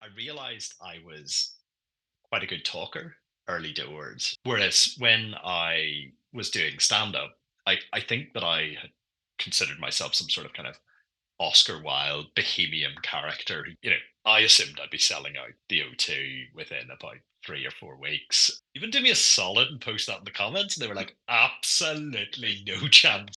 I realized I was quite a good talker early doors. Whereas when I was doing stand up, I think that I had considered myself some sort of kind of Oscar Wilde bohemian character. I assumed I'd be selling out the O2 within about 3 or 4 weeks. Even do me a solid and post that in the comments. And they were like, absolutely no chance.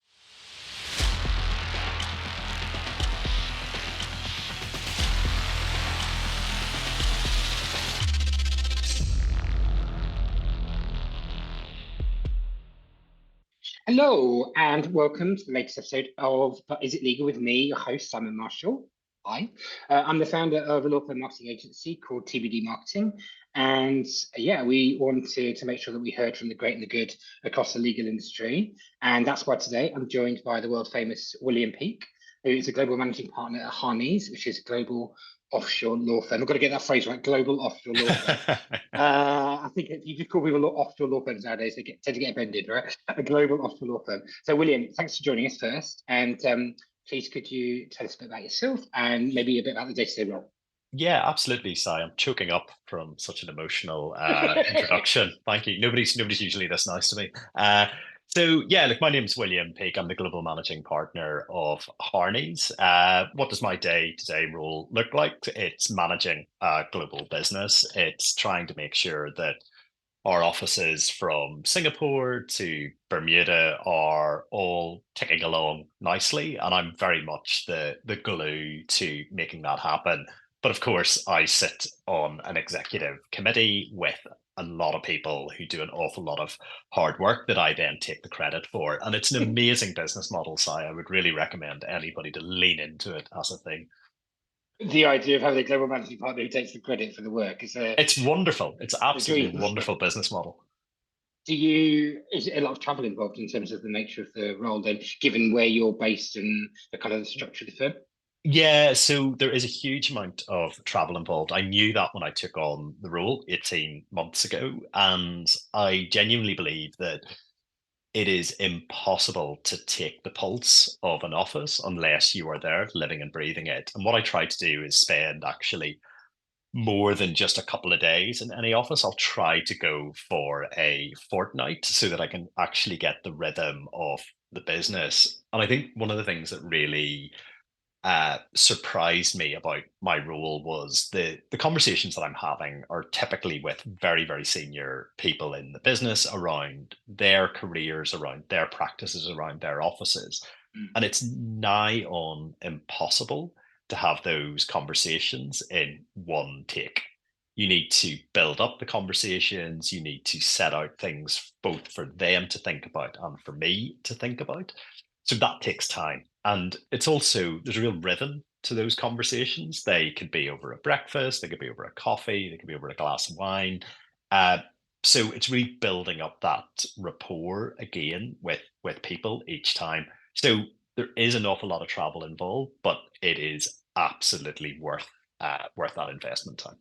Hello, and welcome to the latest episode of But Is It Legal with me, your host, Simon Marshall. Hi. I'm the founder of a law firm marketing agency called TBD Marketing. And yeah, we wanted to make sure that we heard from the great and the good across the legal industry. And that's why today I'm joined by the world famous William Peake, who is a global managing partner at Harneys, which is a global offshore law firm. I've got to get that phrase right, global offshore law firm. I think if you just call people offshore law firms nowadays, they tend to get offended, right? A global offshore law firm. So, William, thanks for joining us first. And please, could you tell us a bit about yourself and maybe a bit about the day-to-day role? Yeah, absolutely, Si. I'm choking up from such an emotional introduction. Thank you. Nobody's usually this nice to me. So yeah, look, my name's William Peake. I'm the global managing partner of Harneys. What does my day-to-day role look like? It's managing a global business. It's trying to make sure that our offices from Singapore to Bermuda are all ticking along nicely, and I'm very much the glue to making that happen. But of course, I sit on an executive committee with a lot of people who do an awful lot of hard work that I then take the credit for. And it's an amazing business model, Si. I would really recommend anybody to lean into it as a thing. The idea of having a global managing partner who takes the credit for the work is It's wonderful. It's a absolutely dream. wonderful business model. Is it a lot of travel involved in terms of the nature of the role then, given where you're based and the kind of the structure of the firm? Yeah, so there is a huge amount of travel involved. I knew that when I took on the role 18 months ago, and I genuinely believe that it is impossible to take the pulse of an office unless you are there living and breathing it. And what I try to do is spend actually more than just a couple of days in any office. I'll try to go for a fortnight so that I can actually get the rhythm of the business. And I think one of the things that really surprised me about my role was the conversations that I'm having are typically with very senior people in the business around their careers, around their practices, around their offices, and it's nigh on impossible to have those conversations in one take. You need to build up the conversations. You need to set out things both for them to think about and for me to think about. So that takes time. And it's also, there's a real rhythm to those conversations. They could be over a breakfast, they could be over a coffee, they could be over a glass of wine. Uh, so it's really building up that rapport again with people each time. So there is an awful lot of travel involved, but it is absolutely worth that investment time.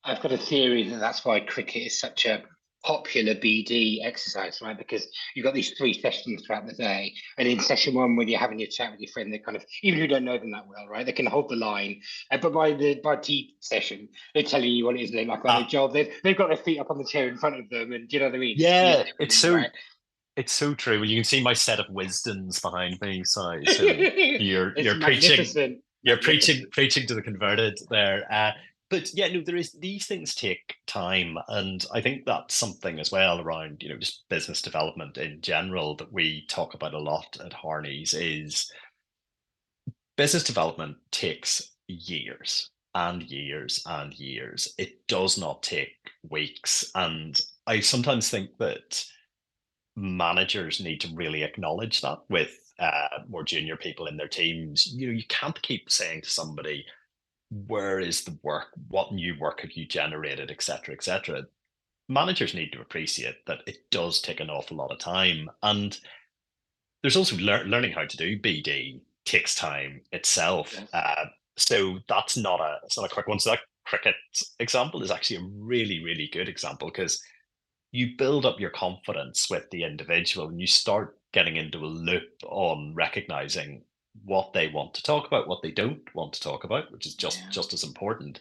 I've got a theory that that's why cricket is such a popular BD exercise, right? Because you've got these three sessions throughout the day, and in session one, when you're having your chat with your friend, they kind of, even if you don't know them that well, right? They can hold the line, but by tea session, they're telling you what it is they like about Uh, their job. They've got their feet up on the chair in front of them, and do you know what I mean? It's yeah, completely it's different, so right? it's so true. Well, you can see my set of wisdoms behind me. So It's you're preaching magnificent, you're preaching magnificent. preaching to the converted there. But yeah, no, there is these things take time, and I think that's something as well around just business development in general that we talk about a lot at Harneys is business development takes years and years and years. It does not take weeks, and I sometimes think that managers need to really acknowledge that with more junior people in their teams. You can't keep saying to somebody, "Where is the work? What new work have you generated?" etc., etc. Managers need to appreciate that it does take an awful lot of time, and there's also learning how to do BD takes time itself. Yes. So it's not a quick one. So that cricket example is actually a really good example because you build up your confidence with the individual and you start getting into a loop on recognizing what they want to talk about, what they don't want to talk about, which is just Yeah. as important.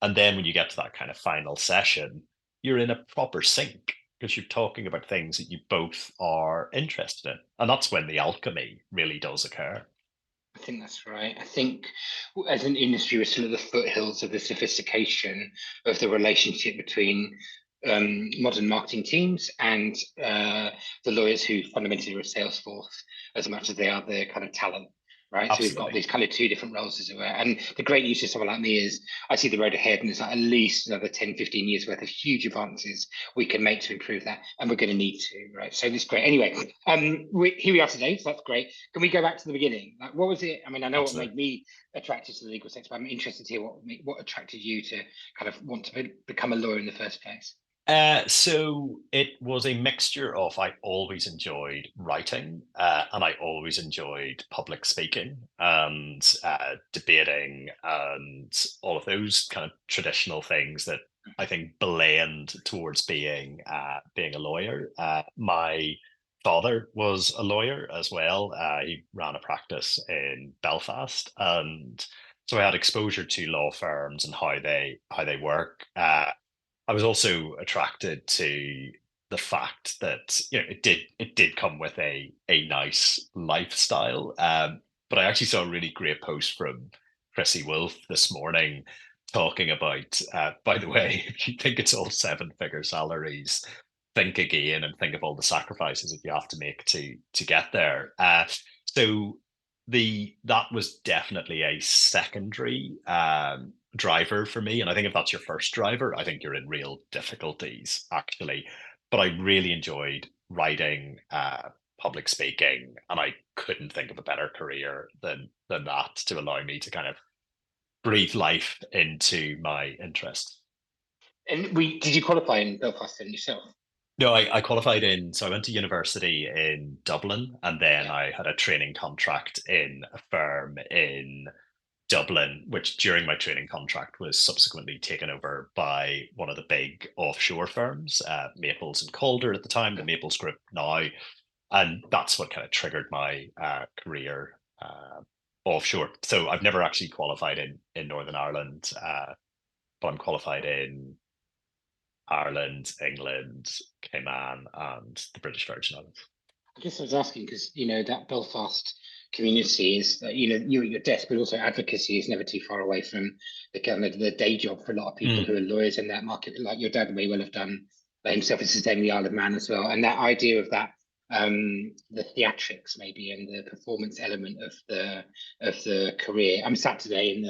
And then when you get to that kind of final session, you're in a proper sync because you're talking about things that you both are interested in. And that's when the alchemy really does occur. I think that's right. I think as an industry, we're still at the foothills of the sophistication of the relationship between modern marketing teams and the lawyers who fundamentally are a sales force as much as they are the kind of talent. Right. So we've got Absolutely. these kind of two different roles, as it were. And the great news to someone like me is I see the road ahead, and there's like at least another 10, 15 years worth of huge advances we can make to improve that. And we're going to need to. Right. So this is great. Anyway, here we are today. So that's great. Can we go back to the beginning? Like, what was it? I mean, I know what Absolutely. made me attracted to the legal sector, but I'm interested to hear what attracted you to kind of want to become a lawyer in the first place. So it was a mixture of I always enjoyed writing and I always enjoyed public speaking and debating and all of those kind of traditional things that I think blend towards being a lawyer. My father was a lawyer as well. He ran a practice in Belfast, and so I had exposure to law firms and how they work. I was also attracted to the fact that it did come with a nice lifestyle. But I actually saw a really great post from Chrissy Wolf this morning talking about, by the way, if you think it's all seven-figure salaries, think again and think of all the sacrifices that you have to make to get there. So that was definitely a secondary driver for me. And I think if that's your first driver, I think you're in real difficulties actually. But I really enjoyed writing, public speaking, and I couldn't think of a better career than that to allow me to kind of breathe life into my interests. And we did you qualify in Belfast then yourself? No, I qualified so I went to university in Dublin, and then Yeah. I had a training contract in a firm in Dublin, which during my training contract was subsequently taken over by one of the big offshore firms, Maples and Calder at the time, the Maples Group now. And that's what kind of triggered my career offshore. So I've never actually qualified in Northern Ireland, but I'm qualified in Ireland, England, Cayman, and the British Virgin Islands. I guess I was asking because that Belfast community is you at your desk, but also advocacy is never too far away from the kind of the day job for a lot of people Mm. who are lawyers in that market. Like your dad may well have done himself in sustaining the Isle of Man as well, and that idea of that the theatrics maybe and the performance element of the career. I'm sat today in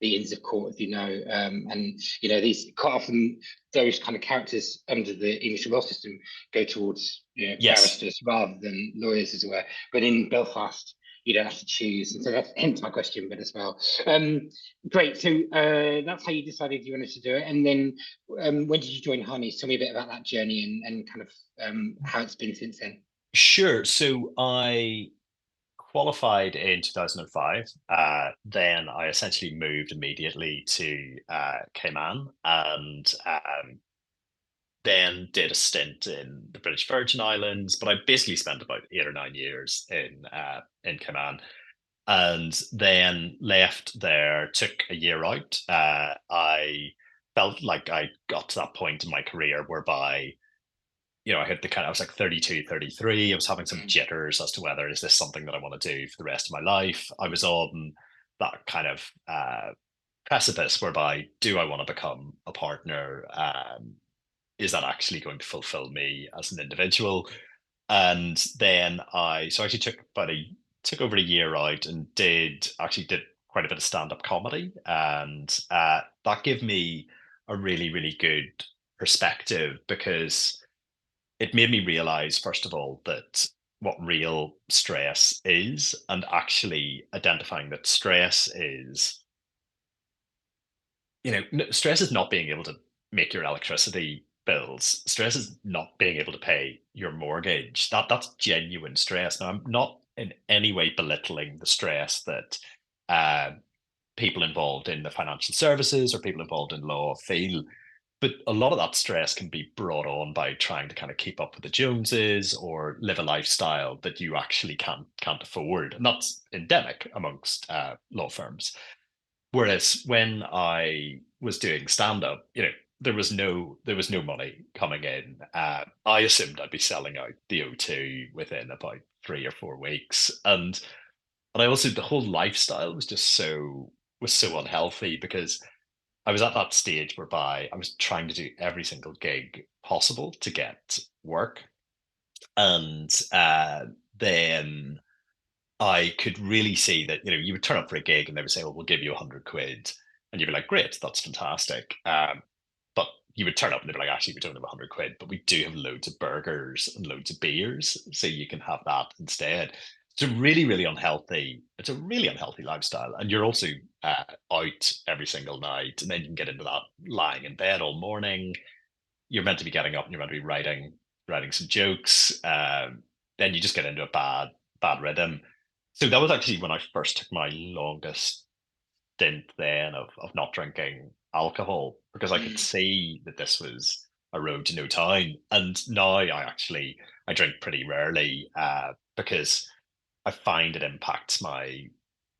the Inns of Court, as you know, and these quite often those kind of characters under the English law system go towards Yes, barristers rather than lawyers, as it were. But in Belfast, you don't have to choose, and so that's hence my question. But as well, great. So that's how you decided you wanted to do it, and then when did you join Harneys? Tell me a bit about that journey and kind of how it's been since then. sure. So I qualified in 2005. Then I essentially moved immediately to Cayman and then did a stint in the British Virgin Islands. But I basically spent about 8 or 9 years in Cayman, and then left there. Took a year out. I felt like I got to that point in my career whereby I had I was like 32, 33. I was having some Mm. jitters as to whether is this something that I want to do for the rest of my life. I was on that kind of precipice whereby do I want to become a partner? Is that actually going to fulfill me as an individual? And then I actually took over a year out and did quite a bit of stand-up comedy. And that gave me a really, really good perspective because it made me realize, first of all, that what real stress is, and actually identifying that stress is not being able to make your electricity bills. Stress is not being able to pay your mortgage. That's genuine stress. Now, I'm not in any way belittling the stress that uh, people involved in the financial services or people involved in law feel, but a lot of that stress can be brought on by trying to kind of keep up with the Joneses or live a lifestyle that you actually can't afford, and that's endemic amongst law firms. Whereas when I was doing stand up, there was no money coming in. I assumed I'd be selling out the O2 within about 3 or 4 weeks, and I also the whole lifestyle was so unhealthy because I was at that stage whereby I was trying to do every single gig possible to get work, and then I could really see that, you would turn up for a gig and they would say, "Well, we'll give you 100 quid," and you'd be like, "Great, that's fantastic." But you would turn up and they'd be like, "Actually, we don't have 100 quid, but we do have loads of burgers and loads of beers, so you can have that instead." It's a really, really unhealthy. It's a really unhealthy lifestyle, and you're also out every single night, and then you can get into that lying in bed all morning. You're meant to be getting up and you're meant to be writing some jokes. Then you just get into a bad rhythm. So that was actually when I first took my longest stint then of not drinking alcohol, because I could Mm. see that this was a road to no town. And now I drink pretty rarely, because I find it impacts my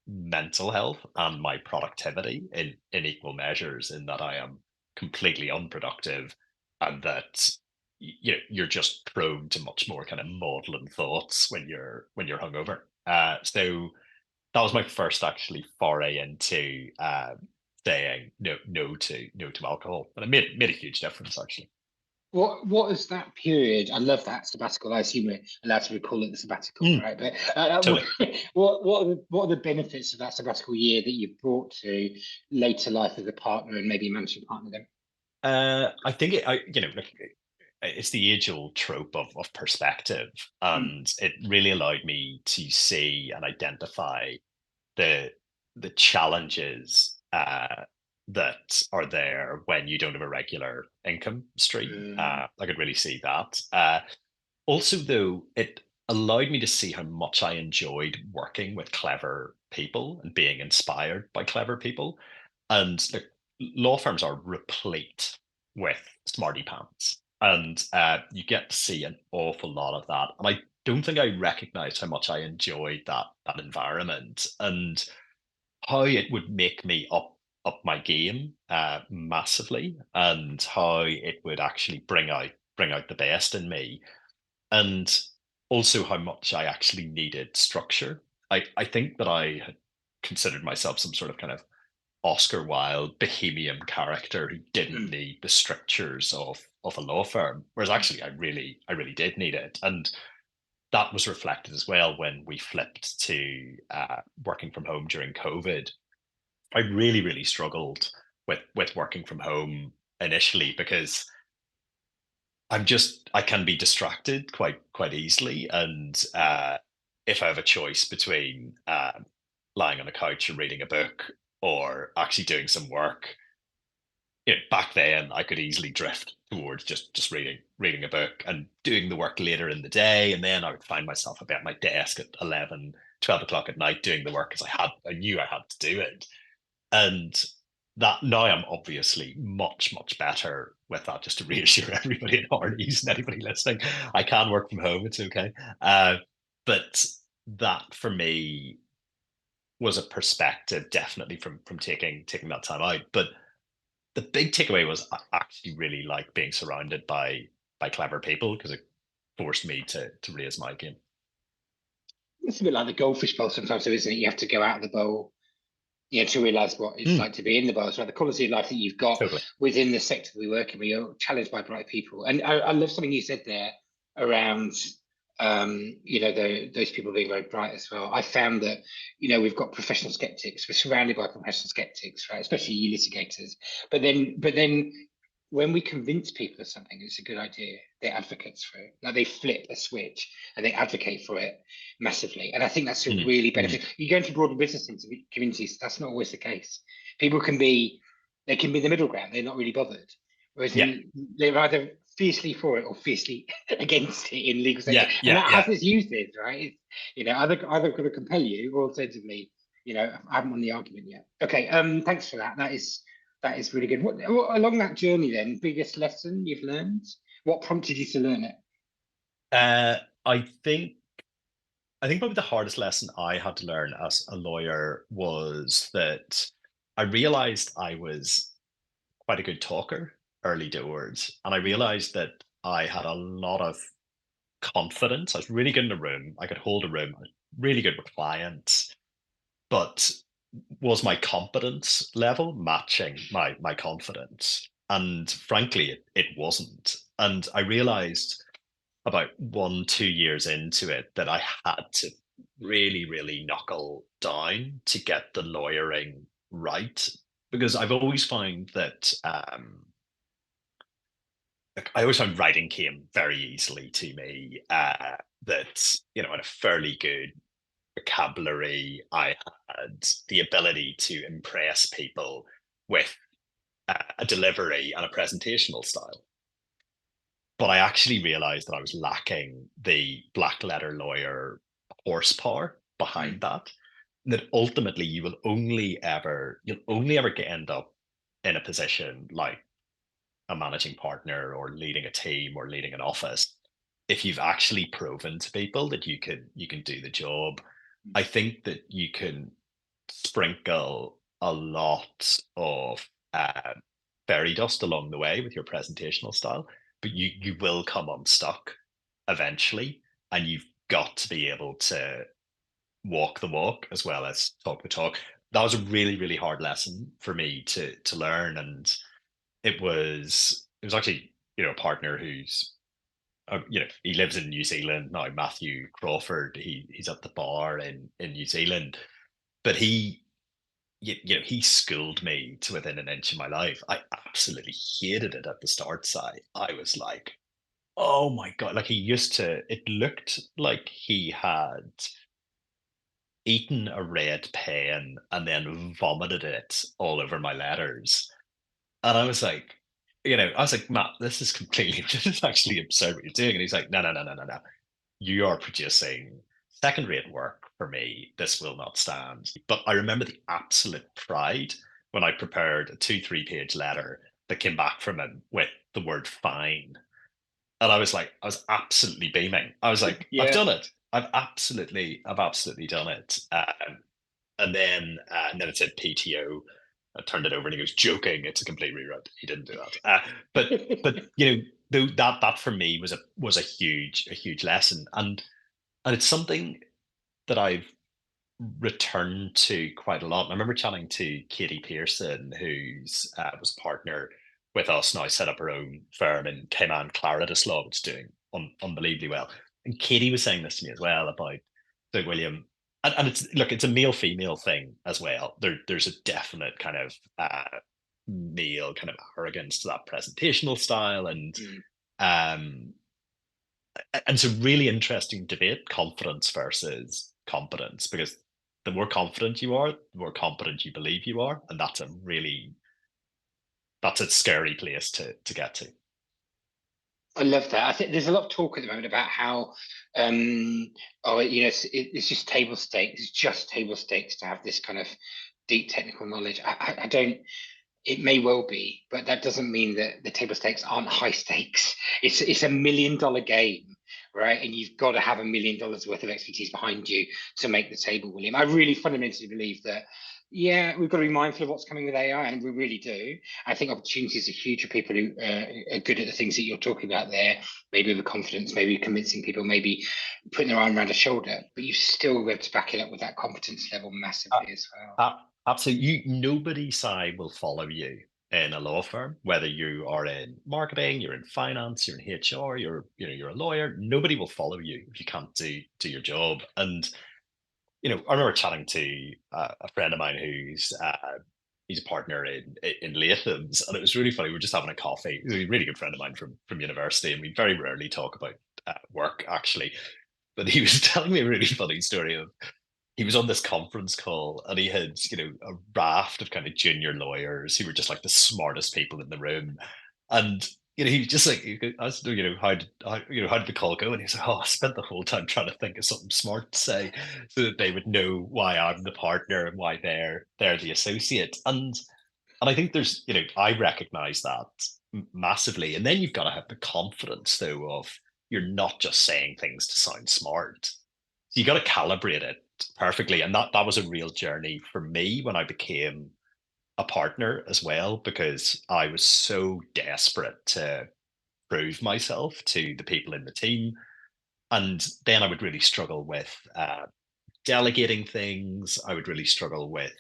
mental health and my productivity in equal measures, in that I am completely unproductive, and that you're just prone to much more kind of maudlin thoughts when you're hungover. So that was my first actually foray into saying no to alcohol, and it made a huge difference actually. What is that period? I love that sabbatical. I assume we're allowed to recall it the sabbatical, Mm, right? But totally. what are the benefits of that sabbatical year that you brought to later life as a partner and maybe managing partner then? I think look, it's the age-old trope of perspective, Mm. and it really allowed me to see and identify the the challenges that are there when you don't have a regular income stream. Mm. I could really see that. Also, though, it allowed me to see how much I enjoyed working with clever people and being inspired by clever people. And look, law firms are replete with smarty pants, and you get to see an awful lot of that. And I don't think I recognized how much I enjoyed that environment, and how it would make me up my game massively, and how it would actually bring out the best in me, and also how much I actually needed structure. I think that I had considered myself some sort of kind of Oscar Wilde bohemian character who didn't Mm. need the strictures of a law firm, whereas actually I really did need it, and that was reflected as well when we flipped to working from home during COVID. I really struggled with working from home initially, because I can be distracted quite easily, and if I have a choice between lying on a couch and reading a book or actually doing some work, back then I could easily drift towards just reading a book and doing the work later in the day, and then I would find myself at my desk at 11, 12 o'clock at night doing the work because I knew I had to do it. And that now I'm obviously much better with that. Just to reassure everybody in Harneys and anybody listening, I can work from home. It's okay. But that for me was a perspective, definitely from taking that time out. But the big takeaway was I actually really like being surrounded by clever people, because it forced me to raise my game. It's a bit like the goldfish bowl sometimes, though, isn't it? You have to go out of the bowl, to realize what it's Mm, like to be in the bowl. So the quality of life that you've got totally. within the sector we work in, where you're challenged by bright people. And I love something you said there around, those people being very bright as well. I found that, we've got professional skeptics. We're surrounded by professional skeptics, right? Especially you litigators. But then when we convince people of something, it's a good idea. They're advocates for it. Like they flip a switch and they advocate for it massively. And I think that's a Mm, really mm. beneficial. You go into broader business into communities, that's not always the case. People they can be the middle ground. They're not really bothered. Whereas Yeah, they're either fiercely for it or fiercely against it in legal sector. And that yeah. has its uses, right? It's, either going to compel you or alternatively, I haven't won the argument yet. Okay, thanks for that. That is really good. What along that journey then, biggest lesson you've learned? What prompted you to learn it? Uh, I think I think probably the hardest lesson I had to learn as a lawyer was that I realized I was quite a good talker early doors, and I realized that I had a lot of confidence. I was really good in a room. I could hold a room. I was really good with clients, but was my competence level matching my confidence? And frankly, it wasn't. And I realized about 1 2 years into it that I had to really really knuckle down to get the lawyering right, because I've always found that like, I always found writing came very easily to me. That I had a fairly good vocabulary. I had the ability to impress people with a delivery and a presentational style. But I actually realized that I was lacking the black letter lawyer horsepower behind Mm. that. And that ultimately you'll only ever end up in a position like a managing partner or leading a team or leading an office if you've actually proven to people that you can do the job. I think that you can sprinkle a lot of fairy dust along the way with your presentational style, but you will come unstuck eventually, and you've got to be able to walk the walk as well as talk the talk. That was a really really hard lesson for me to learn, and it was actually a partner who's he lives in New Zealand now, Matthew Crawford. He's at the bar in New Zealand, but he schooled me to within an inch of my life. I absolutely hated it at the start. I was like, oh my god, like he used to. It looked like he had eaten a red pen and then vomited it all over my letters. And I was like, Matt, this is completely, this is actually absurd what you're doing. And he's like, no, no, no, no, no, no. You are producing second-rate work for me. This will not stand. But I remember the absolute pride when I prepared a 2 3 page letter that came back from him with the word fine. And I was absolutely beaming. I was like, I've Yeah. done it. I've absolutely done it. And then it said PTO. I turned it over and he goes, joking, it's a complete rewrite. He didn't do that. But though that for me was a huge lesson. And it's something that I've returned to quite a lot. And I remember chatting to Katie Pearson, who's was a partner with us now, set up her own firm in Cayman Claritas Law, which is doing unbelievably well. And Katie was saying this to me as well about that William, and it's a male female thing as well. There's a definite kind of male kind of arrogance to that presentational style, Mm. um, and it's a really interesting debate, confidence versus competence, because the more confident you are, the more competent you believe you are, and that's a scary place to get to. I love that. I think there's a lot of talk at the moment about how, oh, it's just table stakes. It's just table stakes to have this kind of deep technical knowledge. I don't. It may well be, but that doesn't mean that the table stakes aren't high stakes. It's $1 million game, right? And you've got to have $1 million worth of expertise behind you to make the table, William. I really fundamentally believe that. Yeah, we've got to be mindful of what's coming with AI, and we really do. I think opportunities are huge for people who are good at the things that you're talking about there. Maybe with confidence, maybe convincing people, maybe putting their arm around a shoulder. But you still have to back it up with that competence level Uh, massively as well. Absolutely, nobody side will follow you in a law firm, whether you are in marketing, you're in finance, you're in HR, you're a lawyer. Nobody will follow you if you can't do your job. And I remember chatting to a friend of mine who's he's a partner in Latham's, and it was really funny. We were just having a coffee. He's a really good friend of mine from university, and we very rarely talk about work actually. But he was telling me a really funny story of he was on this conference call and he had a raft of kind of junior lawyers who were just like the smartest people in the room, and he was just like I was how did the call go, and he was like, oh, I spent the whole time trying to think of something smart to say so that they would know why I'm the partner and why they're the associate. And I think I recognize that massively. And then you've got to have the confidence, though, of you're not just saying things to sound smart. So you got to calibrate it perfectly. And that was a real journey for me when I became a partner as well, because I was so desperate to prove myself to the people in the team. And then I would really struggle with delegating things. I would really struggle with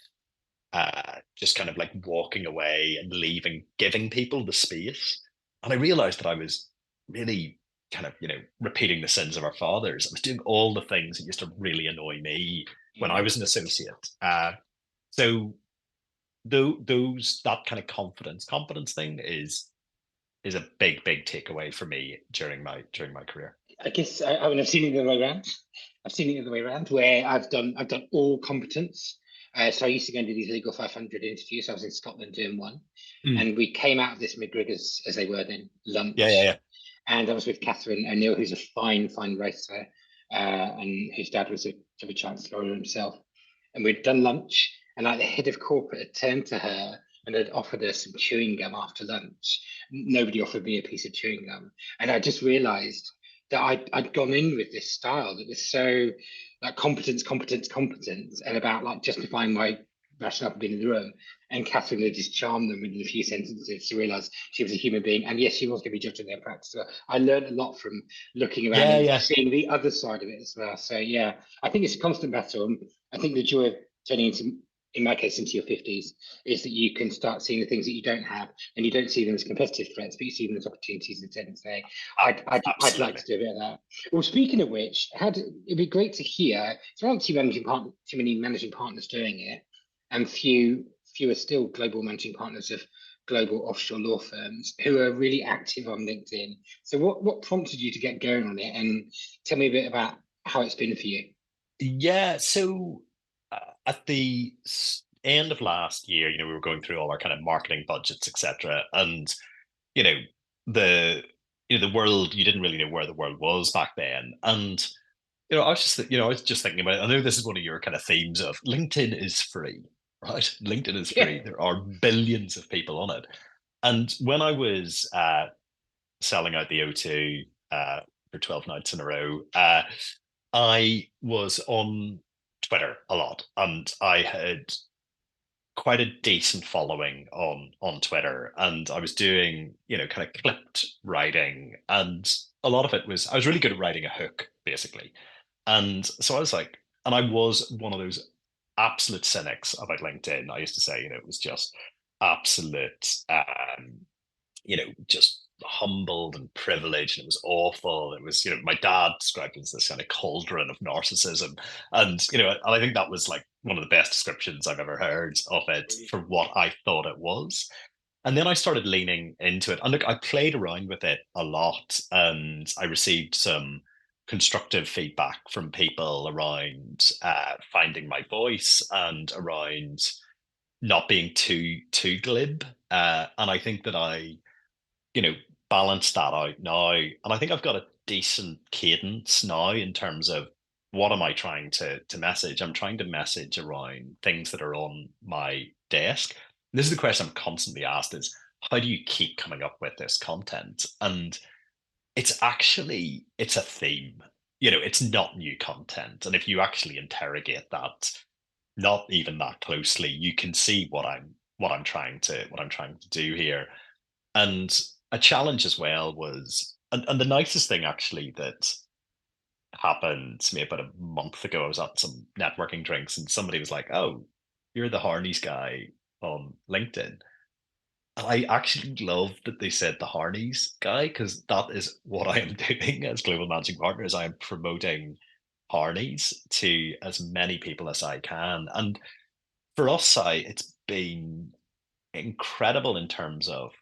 just kind of like walking away and leaving, giving people the space. And I realized that I was really kind of, repeating the sins of our fathers. I was doing all the things that used to really annoy me when I was an associate. So those that kind of competence thing is a big takeaway for me during my career. I guess I mean I've seen it the other way around. I've seen it the other way around where I've done all competence. So I used to go and do these legal 500 interviews. I was in Scotland doing one, Mm. and we came out of this McGregor's, as they were then, Yeah, yeah, lunch, yeah. and I was with Catherine O'Neill, who's a fine racer, and whose dad was a chance lawyer himself. And we'd done lunch, and like the head of corporate had turned to her and had offered her some chewing gum after lunch. Nobody offered me a piece of chewing gum, and I just realised that I'd gone in with this style that was so like competence, and about like justifying my rationale for being in the room. And Catherine had just charmed them within a few sentences to realise she was a human being, and yes, she was going to be judging their practice. So I learned a lot from looking around Yeah, and yeah. seeing the other side of it as well. So yeah, I think it's a constant battle. And I think the joy of turning into, in my case, into your 50s, is that you can start seeing the things that you don't have, and you don't see them as competitive threats, but you see them as opportunities instead, and say, I'd like Absolutely. to do a bit of that. Well, speaking of which, it'd be great to hear. There aren't too many managing partners doing it, and fewer still global managing partners of global offshore law firms who are really active on LinkedIn. So, what prompted you to get going on it, and tell me a bit about how it's been for you? Yeah. So at the end of last year, we were going through all our kind of marketing budgets, etc. And you know, the the world, you didn't really know where the world was back then. And I was just thinking about it. I know this is one of your kind of themes of LinkedIn is free, right? LinkedIn is Yeah. free. There are billions of people on it. And when I was selling out the O2 for 12 nights in a row, I was on Twitter a lot, and I had quite a decent following on Twitter, and I was doing, kind of clipped writing, and a lot of it was I was really good at writing a hook, basically. And so I was like, and I was one of those absolute cynics about LinkedIn. I used to say, it was just absolute just humbled and privileged. And it was awful. It was, my dad described it as this kind of cauldron of narcissism. And, and I think that was like one of the best descriptions I've ever heard of it for what I thought it was. And then I started leaning into it. And look, I played around with it a lot, and I received some constructive feedback from people around finding my voice and around not being too glib. And I think that I you know, balance that out now. And I think I've got a decent cadence now in terms of what am I trying to message? I'm trying to message around things that are on my desk. This is the question I'm constantly asked is how do you keep coming up with this content? And it's a theme. It's not new content. And if you actually interrogate that, not even that closely, you can see what I'm trying to do here. And a challenge as well was, and the nicest thing actually that happened to me about a month ago, I was at some networking drinks and somebody was like, "Oh, you're the Harneys guy on LinkedIn." And I actually love that they said the Harneys guy, because that is what I am doing as global managing partners. I am promoting Harneys to as many people as I can. And for us, it's been incredible in terms of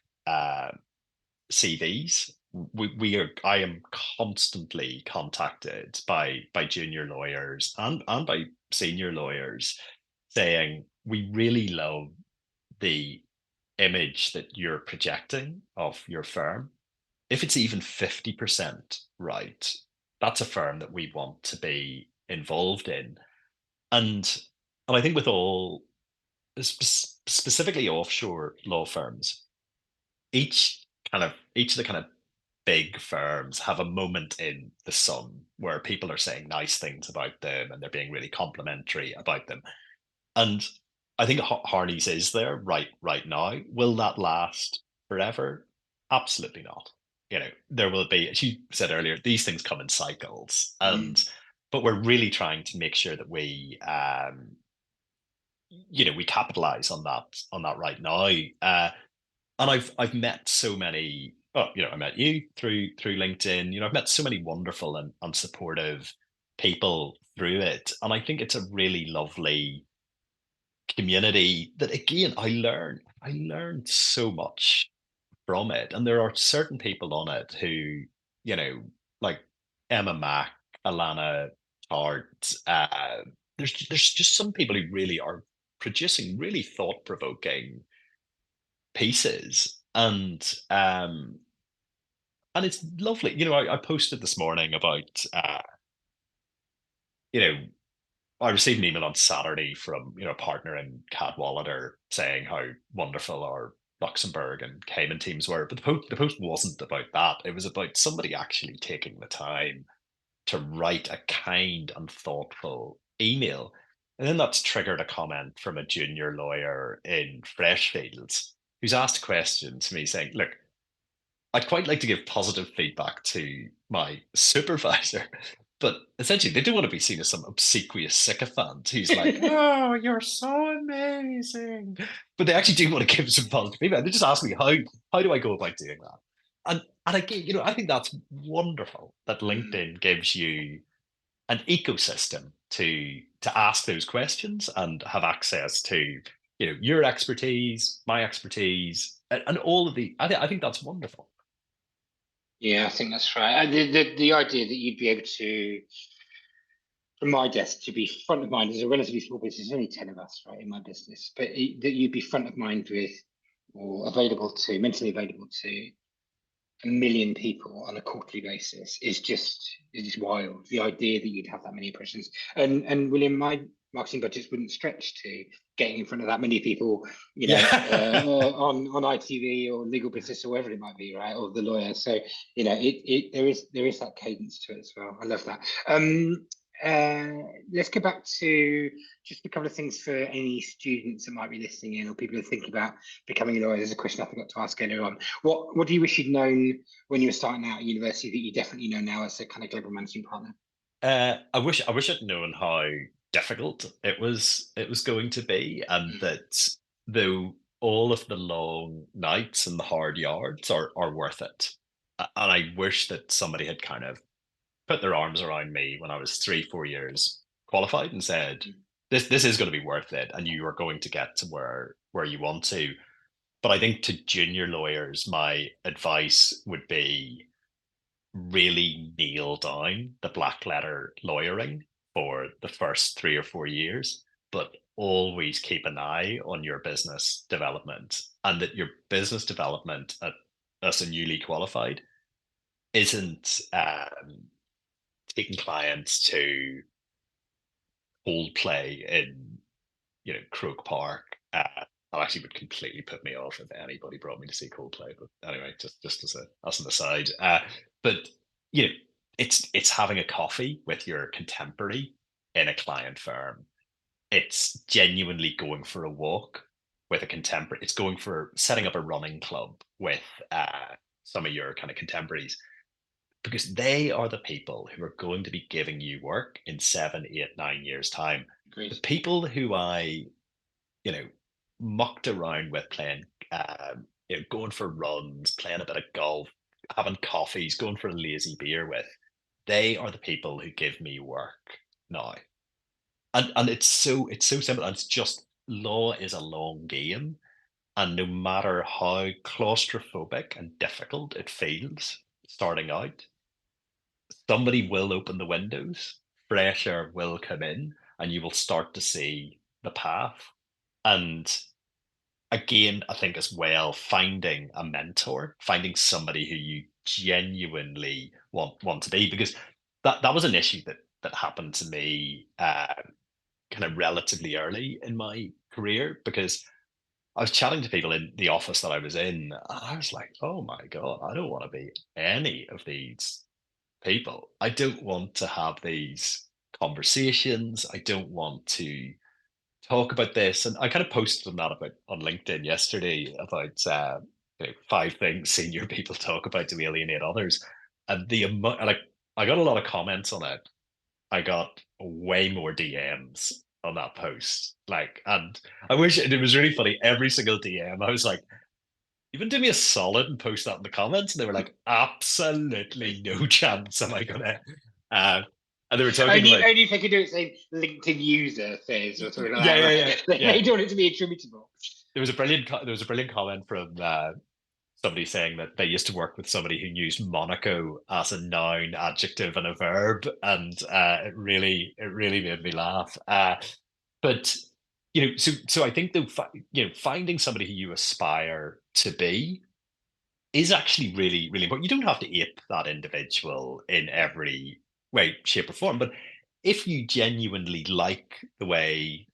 CVs. I am constantly contacted by junior lawyers and by senior lawyers saying we really love the image that you're projecting of your firm. If it's even 50% right, that's a firm that we want to be involved in. And I think with all specifically offshore law firms, each of the kind of big firms have a moment in the sun where people are saying nice things about them and they're being really complimentary about them. And I think Harneys is there right now. Will that last forever? Absolutely not. There will be, as you said earlier, these things come in cycles, Mm. but we're really trying to make sure that we capitalize on that right now. And I've met so many. Oh, I met you through LinkedIn. I've met so many wonderful and supportive people through it, and I think it's a really lovely community that, again, I learned so much from it. And there are certain people on it who, you know like Emma Mack, Alana Tart. There's just some people who really are producing really thought-provoking pieces, and it's lovely. I posted this morning about you know I received an email on Saturday from a partner in Cadwallader saying how wonderful our Luxembourg and Cayman teams were. But the post wasn't about that. It was about somebody actually taking the time to write a kind and thoughtful email. And then that's triggered a comment from a junior lawyer in Freshfields who's asked a question to me saying, "Look, I'd quite like to give positive feedback to my supervisor, but essentially they don't want to be seen as some obsequious sycophant who's like, oh, you're so amazing. But they actually do want to give some positive feedback. They just ask me how do I go about doing that? And again, I think that's wonderful that Mm. LinkedIn gives you an ecosystem to ask those questions and have access to your expertise, my expertise, and all of I think that's wonderful. Yeah, I think that's right. The idea that you'd be able to, from my desk, to be front of mind as a relatively small business, there's only 10 of us, right, in my business, but that you'd be front of mind with or mentally available to 1 million people on a quarterly basis is just wild. The idea that you'd have that many impressions, and William, my marketing budgets wouldn't stretch to getting in front of that many people, Yeah. on ITV or legal business or wherever it might be, right, or the lawyer. So there is that cadence to it as well. I love that. Let's go back to just a couple of things for any students that might be listening in or people who are thinking about becoming a lawyer. There's a question I forgot to ask earlier on. What do you wish you'd known when you were starting out at university that you definitely know now as a kind of global managing partner? I wish I'd known how difficult it was going to be, and that though all of the long nights and the hard yards are worth it. And I wish that somebody had kind of put their arms around me when I was 3, 4 years qualified and said, this is going to be worth it, and you are going to get to where you want to. But I think to junior lawyers, my advice would be really nail down the black letter lawyering for the first 3 or 4 years, but always keep an eye on your business development, and that your business development as a newly qualified isn't taking clients to Coldplay in Croke Park. That actually would completely put me off if anybody brought me to see Coldplay. But anyway, just as an aside. But you know, it's having a coffee with your contemporary in a client firm. It's genuinely going for a walk with a contemporary. It's going for setting up a running club with some of your kind of contemporaries, because they are the people who are going to be giving you work in 7, 8, 9 years time. The Great. people who I you know, mucked around with playing, going for runs, playing a bit of golf, having coffees, going for a lazy beer with. They are the people who give me work now, and it's so simple. And it's just law is a long game, and no matter how claustrophobic and difficult it feels starting out, somebody will open the windows, fresh air will come in, and you will start to see the path. And again, I think as well, finding a mentor, finding somebody who you genuinely want to be, because that was an issue that happened to me kind of relatively early in my career, because I was chatting to people in the office that I was in, and I was like, oh my God, I don't want to be any of these people. I don't want to have these conversations. I don't want to talk about this, and I kind of posted on that about on LinkedIn yesterday about 5 things senior people talk about to alienate others, and I got a lot of comments on it. I got way more DMs on that post, and I wish it was really funny. Every single DM, I was like, "Even do me a solid and post that in the comments," and they were like, "Absolutely no chance am I gonna." Uh, and they were talking Only, about only if they could do it, say LinkedIn user says or something like yeah, that. yeah, Right? yeah, yeah. They don't want it to be attributable. There was a brilliant comment from somebody saying that they used to work with somebody who used Monaco as a noun, adjective, and a verb, and it really made me laugh. But so I think though, finding somebody who you aspire to be is actually really, really important. You don't have to ape that individual in every way, shape, or form, but if you genuinely like the way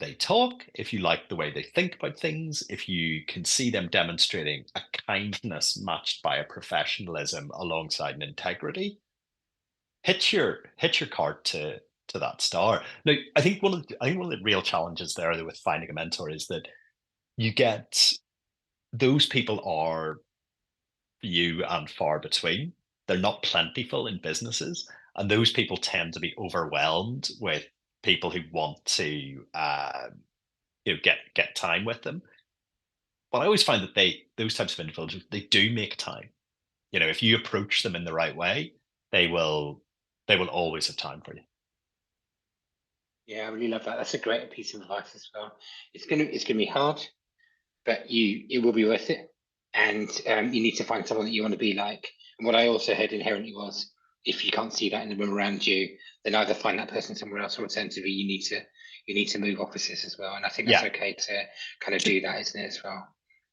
they talk, if you like the way they think about things, if you can see them demonstrating a kindness matched by a professionalism alongside an integrity, hit your card to that star. Now, I think one of the real challenges there though, with finding a mentor is that you get those people are few and far between. They're not plentiful in businesses, and those people tend to be overwhelmed with people who want to get time with them. But I always find that those types of individuals they do make time. If you approach them in the right way, they will they will always have time for you. Yeah, I really love that. That's a great piece of advice as well. It's gonna be hard, but it will be worth it. And you need to find someone that you want to be like. And what I also heard inherently was, if you can't see that in the room around you, then either find that person somewhere else, or alternatively, you need to move offices as well. And I think that's Yeah, okay to kind of do that, isn't it, as well?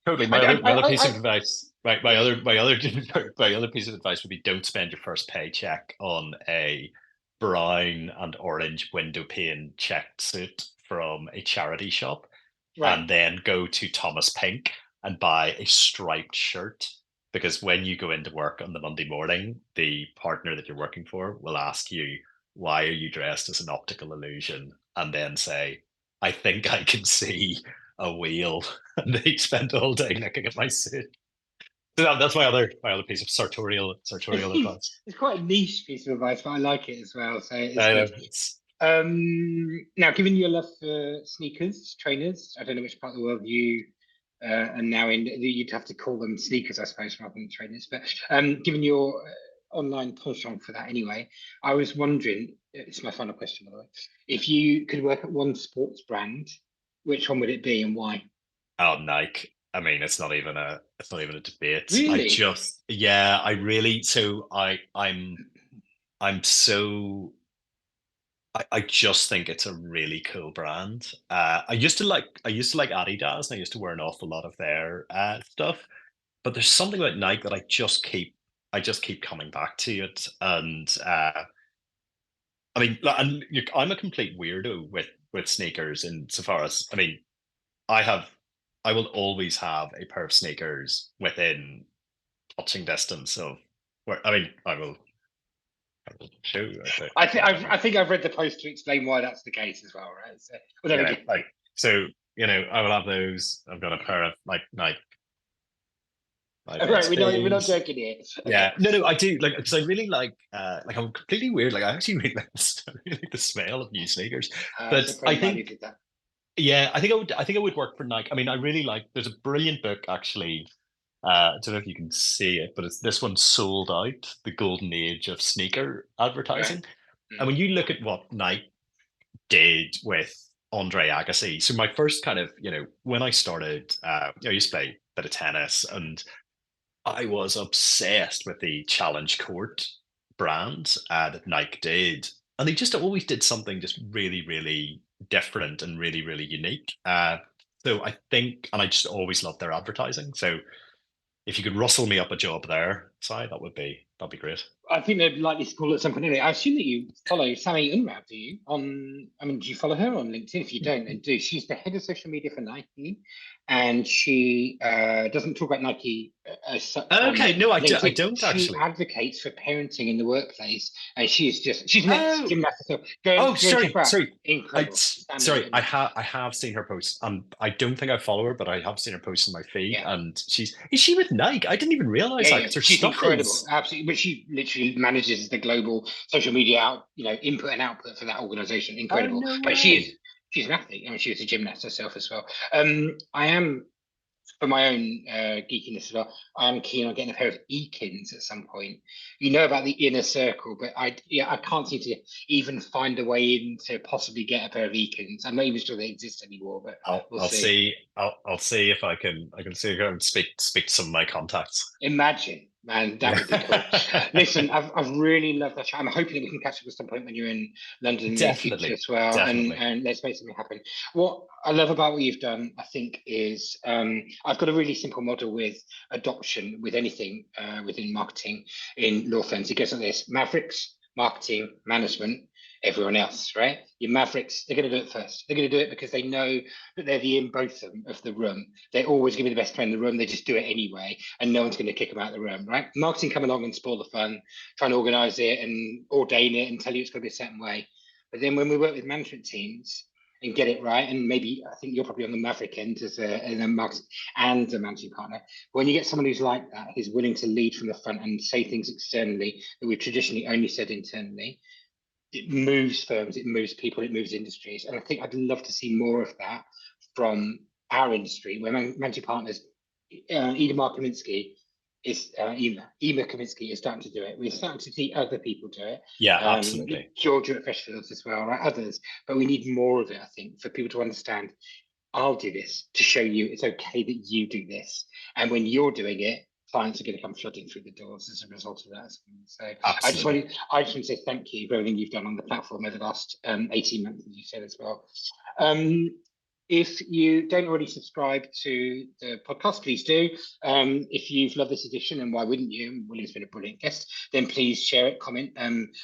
totally. My other piece of advice, right? Yeah. My other piece of advice would be don't spend your first paycheck on a brown and orange window pane checked suit from a charity shop, Right. and then go to Thomas Pink and buy a striped shirt. Because when you go into work on the Monday morning, the partner that you're working for will ask you, "Why are you dressed as an optical illusion?" And then say, "I think I can see a wheel." And they spent all day looking at my suit. So that's my other piece of sartorial advice. It's quite a niche piece of advice, but I like it as well. So it's I know good. it's Now, given your love for sneakers, trainers, I don't know which part of the world you are now in. You'd have to call them sneakers, I suppose, rather than trainers. But given your online penchant for that anyway, I was wondering, it's my final question, by the way, if you could work at one sports brand, which one would it be and why? oh Nike. I mean, it's not even a debate. Really? I really so I'm so I just think it's a really cool brand. I used to like Adidas, and I used to wear an awful lot of their stuff. But there's something about Nike that I just keep coming back to it. And I mean, I'm a complete weirdo with sneakers, insofar as I mean, I have I will always have a pair of sneakers within touching distance of where I will show you. I think I've read the post to explain why that's the case as well, right? So, well, there we go. Like so, I will have those. I've got a pair of Nike Right, we're not SBs. joking here. Yeah, Okay. no, I do because I really I'm completely weird. Like I actually really I really like the smell of new sneakers. It's But a friend I of mine who think did that. yeah, I think I would work for Nike. I mean, I really like. There's a brilliant book actually. I don't know if you can see it, but it's this one sold out the golden age of sneaker Right. advertising. And Mm. when you look at what Nike did with Andre Agassi, so my first kind of when I started, I used to play a bit of tennis, and I was obsessed with the Challenge Court brand that Nike did. And they just always did something just really, really different and really, really unique. So I think, and I just always loved their advertising. So if you could rustle me up a job there, Si, that'd be great. I think they'd likely to call at some point anyway. I assume that you follow Sammy Unrab, do you? Do you follow her on LinkedIn? If you don't, then do. She's the head of social media for Nike, and she doesn't talk about Nike as such on Okay, no, I LinkedIn. don't She actually. advocates for parenting in the workplace, and she's an ex Oh, gymnast. So oh, go and check sorry, her out. sorry. Incredible, Sammy Sorry, Unrab. I have seen her posts. I don't think I follow her, but I have seen her posts in my feed. Yeah. And is she with Nike? I didn't even realize Yeah, that yeah, because her she's stuff incredible, is. absolutely. But she literally manages the global social media input and output for that organization. Oh Incredible. no But way. she's an athlete. I mean, she was a gymnast herself as well. I am for my own geekiness as well. I am keen on getting a pair of Ekins at some point. You know about the inner circle, but I can't seem to even find a way in to possibly get a pair of Ekins. I'm not even sure they exist anymore, but we'll I'll see. see. I'll see if I can see if I can speak to some of my contacts. Imagine, man, that Yeah. would be cool. Listen, I've really loved that chat. I'm hoping that we can catch up at some point when you're in London in the near future Definitely. as well, Definitely. and let's make something happen. What I love about what you've done, I think, is I've got a really simple model with adoption with anything within marketing in law firms. It goes like this: Mavericks, marketing, management, everyone else, right? Your Mavericks, they're going to do it first. They're going to do it because they know that they're the in both of the room. They're always going to be the best player in the room. They just do it anyway, and no one's going to kick them out of the room, right? Marketing come along and spoil the fun, trying to organize it and ordain it and tell you it's going to be a certain way. But then when we work with management teams and get it right, and maybe I think you're probably on the Maverick end as a marketing and a managing partner. When you get someone who's like that, who's willing to lead from the front and say things externally that we've traditionally only said internally, it moves firms, it moves people, it moves industries. And I think I'd love to see more of that from our industry, where managing partners, Idemar Kaminsky is Ema Kaminsky is starting to do it. We're starting to see other people do it. Yeah, absolutely. Georgia at Freshfields as well, right? Others, but we need more of it. I think for people to understand. I'll do this to show you it's okay that you do this, and when you're doing it, clients are going to come flooding through the doors as a result of that. So Absolutely. I just want to say thank you for everything you've done on the platform over the last 18 months, as you said as well. If you don't already subscribe to the podcast, please do. If you've loved this edition, and why wouldn't you? William's been a brilliant guest. Then please share it, comment,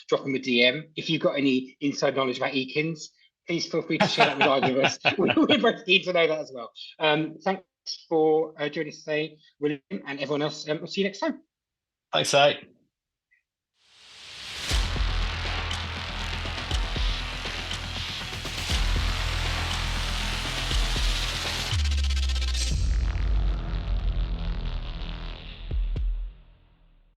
drop him a DM. If you've got any inside knowledge about Ekins, please feel free to share that with either of us. We're both keen to know that as well. Thanks for joining us today, William, and everyone else. We'll see you next time. Thanks, Si.